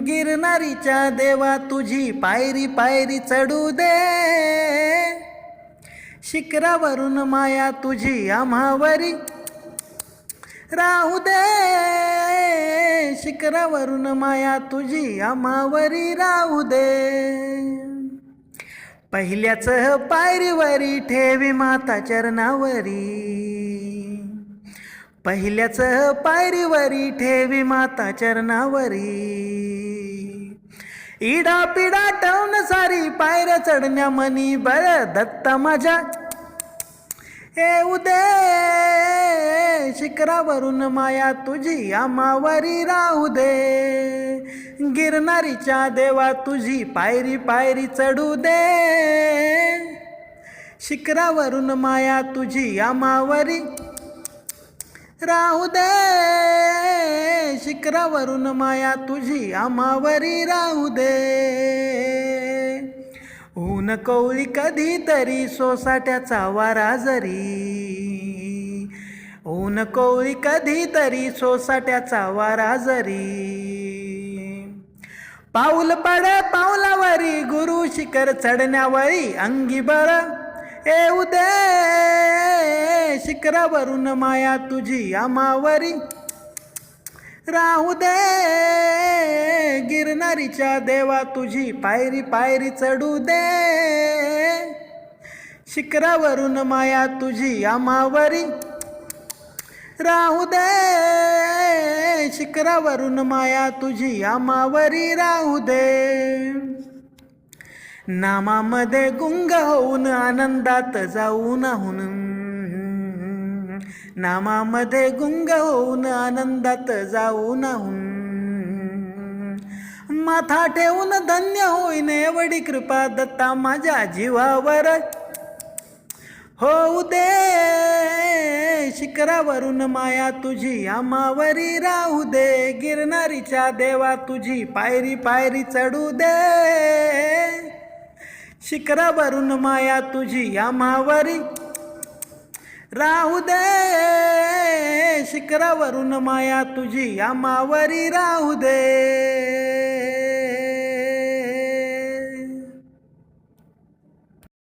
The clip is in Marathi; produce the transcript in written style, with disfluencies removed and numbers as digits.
गिरनारीच्या देवा तुझी पायरी पायरी चढू दे, शिखरावरून माया तुझी आम्हावरी राहू दे, शिखरावरून माया तुझी आम्हावरी राहू दे. पहिल्याच पायरीवरी ठेवी माता चरणावरी, पहिल्याच पायरीवरी ठेवी माता चरणावरी. इडा पिडा टवून सारी पायऱ्या चढण्या मनी बळ दत्ता माझ्या येऊ दे, शिखरावरून माया तुझी आम्हावरी राहू दे. गिरनारीच्या देवा तुझी पायरी पायरी चढू दे, शिखरावरून माया तुझी आम्हावरी राहू दे, शिखरावरून माया तुझी आम्हावरी राहू दे. ऊन कवळी कधीतरी सोसाट्याचा वारा जरी, ऊन कवळी कधीतरी सोसाट्याचा वारा जरी. पाऊल पड पाऊलावरी गुरु शिखर चढण्यावरी अंगी बळ येऊ दे, शिखरावरून माया तुझी आम्हावरी राहू दे. गिरनारीच्या देवा तुझी पायरी पायरी चढू दे, शिखरावरून माया तुझी आम्हावरी राहू दे, शिखरावरून माया तुझी आम्हावरी राहू दे. नामामध्ये गुंग होऊन आनंदात जाऊ नाहून, नामामध्ये गुंग होऊन आनंदात जाऊ नाहून. माथा ठेवून धन्य होईन एवढी कृपा दत्ता माझ्या जीवावर होऊ दे, शिखरावरून माया तुझी आम्हावरी राहू दे. गिरनारीच्या देवा तुझी पायरी पायरी चढू दे, शिखरावरून माया तुझी आम्हावरी राहू दे, शिखरावरून माया तुझी आम्हावरी राहू दे.